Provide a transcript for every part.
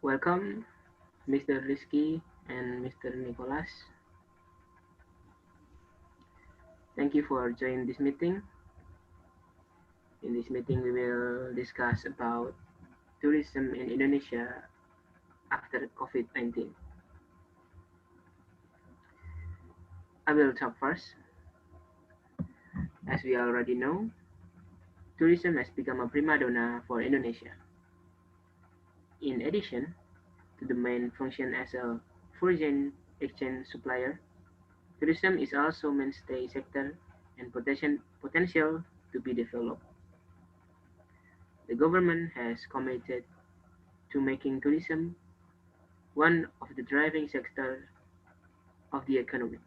Welcome, Mr. Rizky and Mr. Nikolas. Thank you for joining this meeting. In this meeting, we will discuss about tourism in Indonesia after COVID-19. I will talk first. As we already know, tourism has become a prima donna for Indonesia. In addition to the main function as a foreign exchange supplier, tourism is also mainstay sector and potential to be developed. The government has committed to making tourism one of the driving sectors of the economy.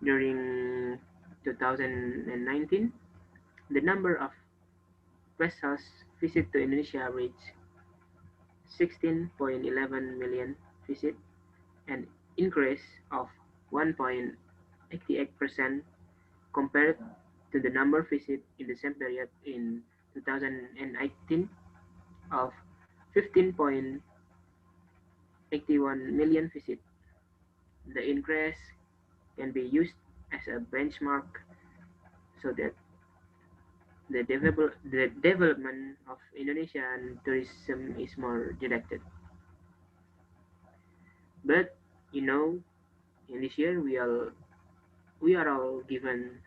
During 2019, the number of vessels visit to Indonesia reached 16.11 million visits, an increase of 1.88% compared to the number visit in the same period in 2018 of 15.81 million visits. The increase can be used as a benchmark so that the development of Indonesian tourism is more directed. But you know, in this year we are all given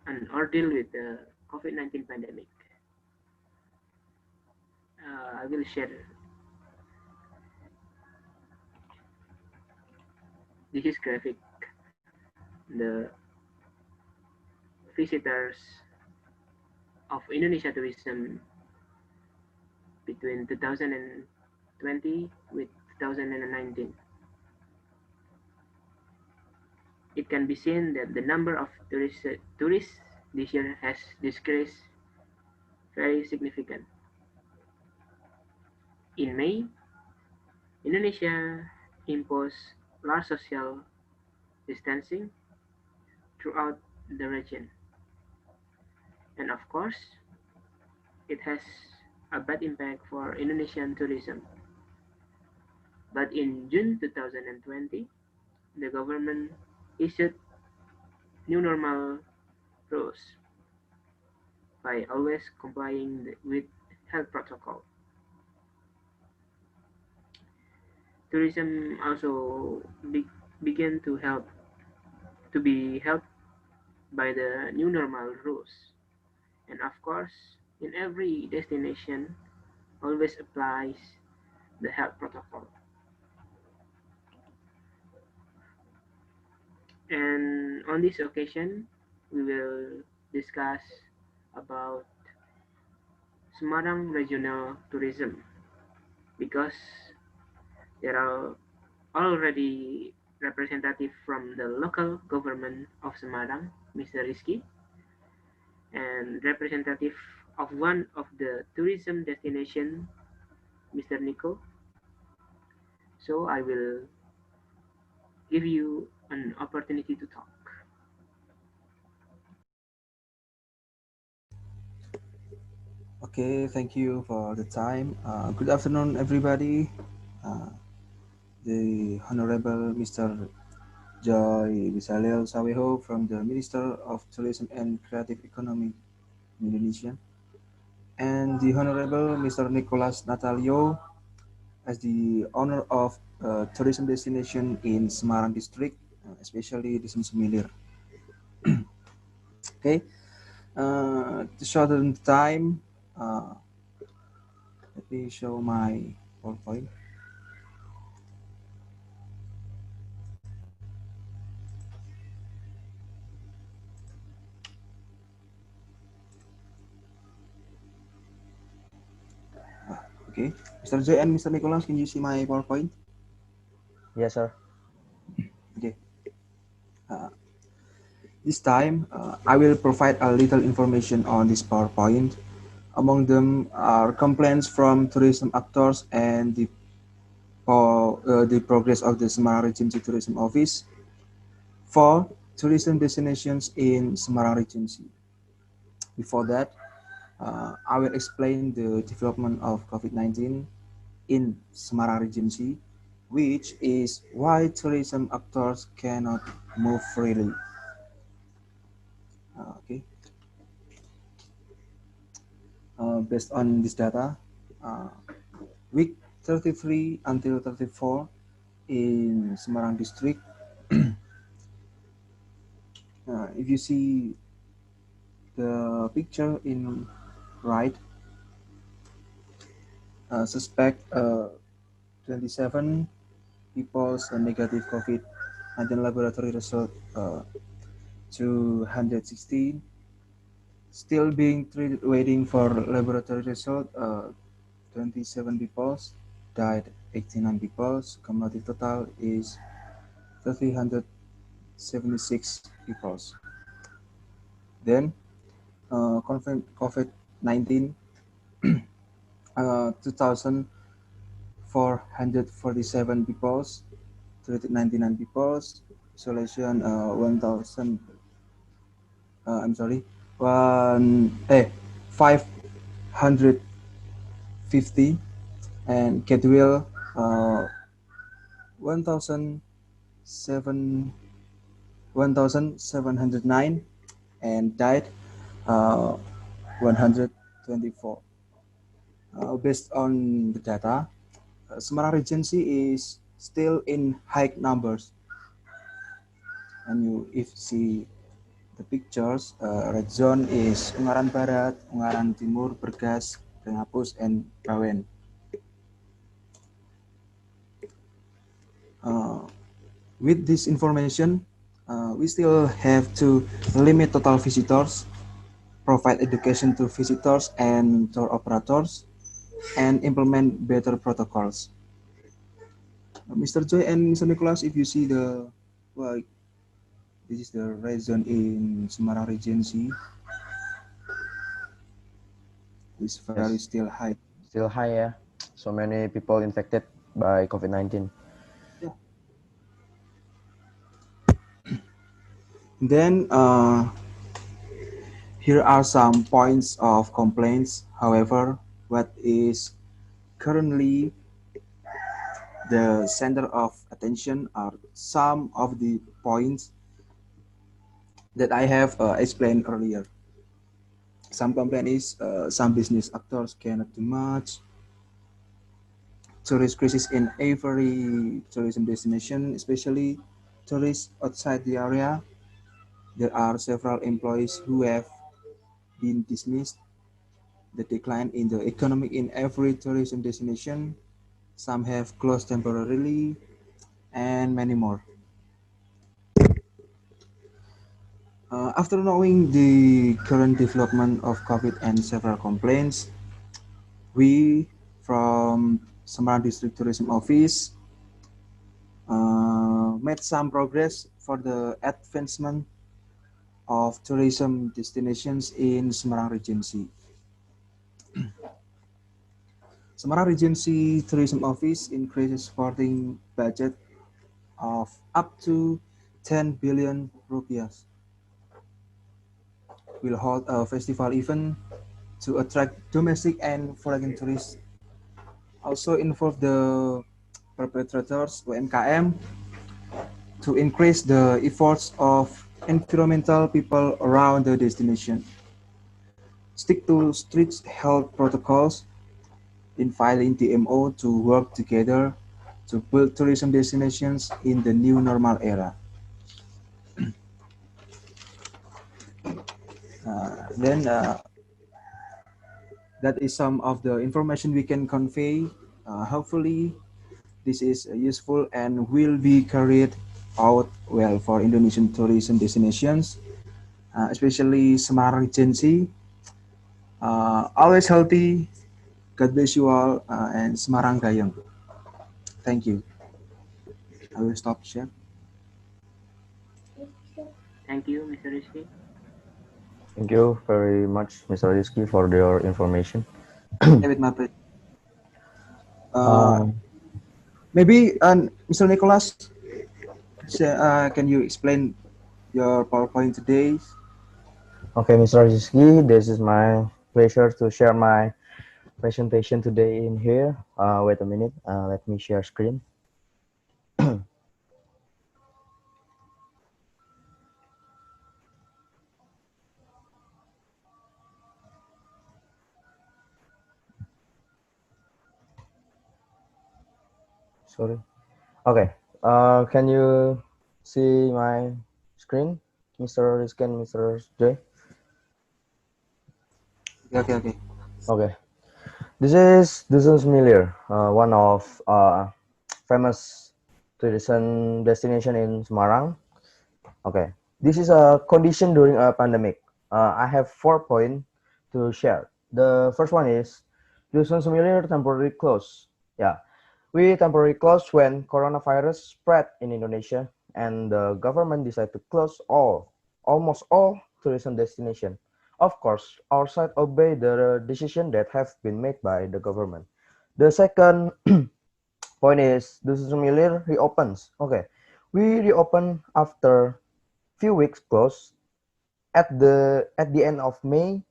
an ordeal with the COVID-19 pandemic. I will share. This is graphic. The visitors of Indonesia tourism between 2020 with 2019. It can be seen that the number of tourists this year has decreased very significant. In May, Indonesia imposed large social distancing throughout the region. And of course, it has a bad impact for Indonesian tourism. But in June 2020, the government issued new normal rules by always complying with health protocol. Tourism also began to be helped by the new normal rules. And of course, in every destination always applies the health protocol. And on this occasion, we will discuss about Semarang regional tourism because there are already representative from the local government of Semarang, Mr. Rizky, and representative of one of the tourism destination, Mr. Nico. So I will give you an opportunity to talk. Okay, thank you for the time. Good afternoon, everybody. Uh, the Honorable Mr. Joy Bazaleel Saweho from the Minister of Tourism and Creative Economy in Indonesia, and the Honorable Mr. Nikolas Natalio as the owner of tourism destination in Semarang district, especially Dusun Semilir. Okay, to shorten time, let me show my PowerPoint. Okay, Mr. Joy and Mr. Nicholas, can you see my PowerPoint? Yes, sir. Okay. This time, I will provide a little information on this PowerPoint. Among them are complaints from tourism actors and the progress of the Semarang Regency Tourism Office for tourism destinations in Semarang Regency. Before that, I will explain the development of COVID-19 in Semarang Regency, which is why tourism actors cannot move freely. Okay, based on this data, uh, week 33 until 34 in Semarang district, if you see the picture in right, suspect 27 people's negative COVID-19 laboratory result 216 still being treated waiting for laboratory result 27 people died 89 people cumulative total is 376 people. Then confirmed COVID-19 2,447 people treated 99 people isolation 1,000 I'm sorry, 550 and get well 1,007 1,709 and died uh, 124. Based on the data, Semarang Regency is still in high numbers, and you if see the pictures, red zone is Ungaran Barat, Ungaran Timur, Bergas, Renghapus, and Bawen. Uh, with this information, we still have to limit total visitors, provide education to visitors and tour operators, and implement better protocols. Mr. Joy and Mr. Nikolas, if you see the, well, this is the red zone in Semarang Regency, is very Yes, still high. still high, yeah. So many people infected by COVID-19. Yeah. Then here are some points of complaints. However, what is currently the center of attention are some of the points that I have explained earlier. Some complaint is some business actors cannot do much. Tourist crisis in every tourism destination, especially tourists outside the area. There are several employees who have been dismissed. The decline in the economy in every tourism destination. Some have closed temporarily, and many more. After knowing the current development of COVID and several complaints, we from Semarang District Tourism Office made some progress for the advancement of tourism destinations in Semarang Regency. Semarang Regency Tourism Office increases supporting budget of up to 10 billion rupiah. Will hold a festival event to attract domestic and foreign tourists. Also involve the perpetrators UMKM to increase the efforts of environmental people around the destination. Stick to strict health protocols in filing DMO to work together to build tourism destinations in the new normal era. Then that is some of the information we can convey. Hopefully, this is useful and will be carried out well for Indonesian tourism destinations, especially Semarang Regency. Always healthy. God bless you all, and Semarang Dayang. Thank you. I will stop share. Thank you, Mr. Rizky. Thank you very much, Mr. Rizky, for your information. With my pleasure. Um, Maybe, Mr. Nikolas, can you explain your PowerPoint today? okay, Mr. Rizky, this is my pleasure to share my presentation today in here. Wait a minute. Let me share screen. Sorry. Okay. Can you see my screen, Mr. Rizky and Mr. J? Okay, okay. Okay. This is Dusun Semilir, one of famous tourism destination in Semarang. Okay. This is a condition during a pandemic. I have 4 points to share. The first one is Dusun Semilir temporarily closed. Yeah. We temporarily closed when coronavirus spread in Indonesia and the government decided to close almost all tourism destination. Of course, our side obey the decision that have been made by the government. The second point is the Semilir reopens. Okay, we reopen after few weeks closed. At the end of May,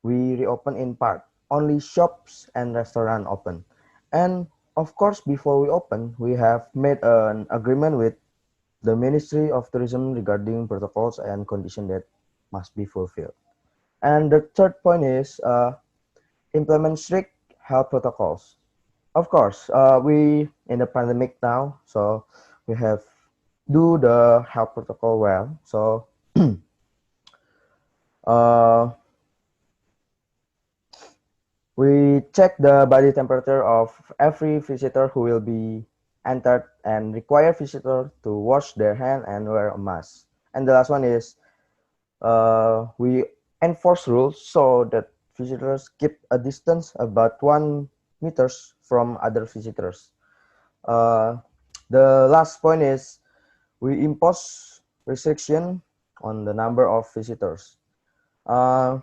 we reopen in part. Only shops and restaurant open. And of course, before we open, we have made an agreement with the Ministry of Tourism regarding protocols and conditions that must be fulfilled. And the third point is implement strict health protocols. Of course, we in the pandemic now, so we have do the health protocol well. So uh, we check the body temperature of every visitor who will be entered and require visitor to wash their hand and wear a mask. And the last one is we enforce rules so that visitors keep a distance about 1 meters from other visitors. Uh, the last point is we impose restriction on the number of visitors. Uh,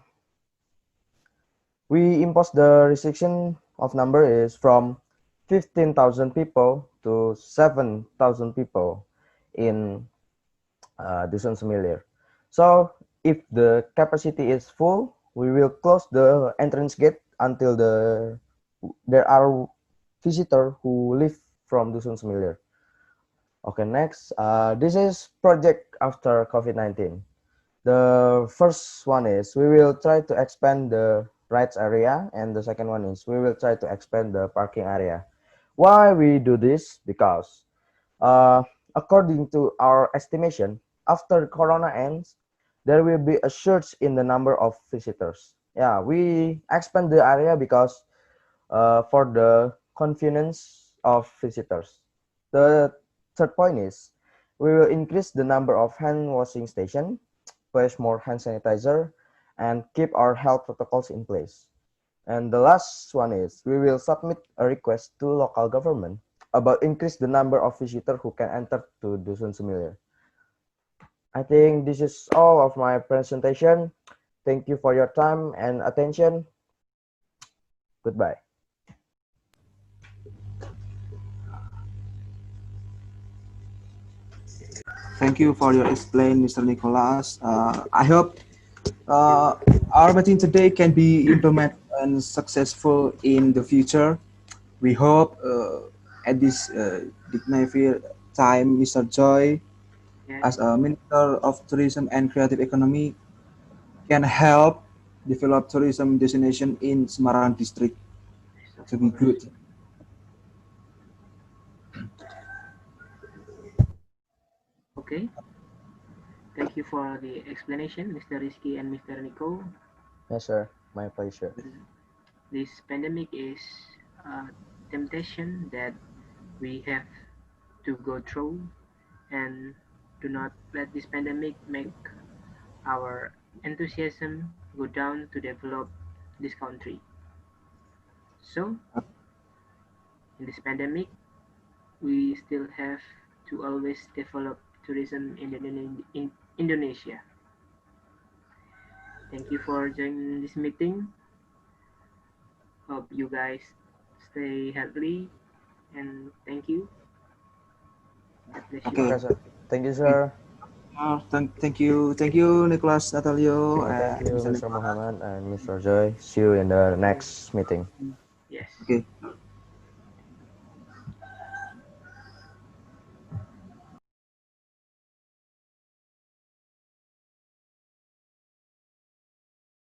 we impose the restriction of number is from 15,000 people to 7,000 people in Dusun Semilir. So if the capacity is full, we will close the entrance gate until there are visitors who live from Dusun Semilir. Okay, next, this is project after COVID-19. The first one is we will try to expand the rides area, and the second one is we will try to expand the parking area. Why we do this? Because uh, according to our estimation, after Corona ends, there will be a surge in the number of visitors. Yeah, we expand the area because for the convenience of visitors. The third point is we will increase the number of hand washing stations, place more hand sanitizer, and keep our health protocols in place. And the last one is we will submit a request to local government about increase the number of visitors who can enter to Dusun Semilir. I think this is all of my presentation. Thank you for your time and attention. Goodbye. Thank you for your explain, Mr. Nikolas. I hope uh, our meeting today can be implemented and successful in the future. We hope at this dignified time, Mr. Joy, Yes, as a Minister of Tourism and Creative Economy, can help develop tourism destination in Semarang district yes, of to be course. good. Okay, thank you for the explanation, Mr. Rizky and Mr. Nico. Yes, sir. My pleasure. This pandemic is a temptation that we have to go through, and do not let this pandemic make our enthusiasm go down to develop this country. So, in this pandemic, we still have to always develop tourism in Indonesia. Thank you for joining this meeting. Hope you guys stay healthy, and thank you. God bless you Okay, Okay, all. sir. Thank you, okay. sir. Thank you, Nicholas, Natalio, Okay, thank you, Mr. Mr. Nicholas. Muhammad and Mr. Joy. See you in the next meeting. Yes. Okay.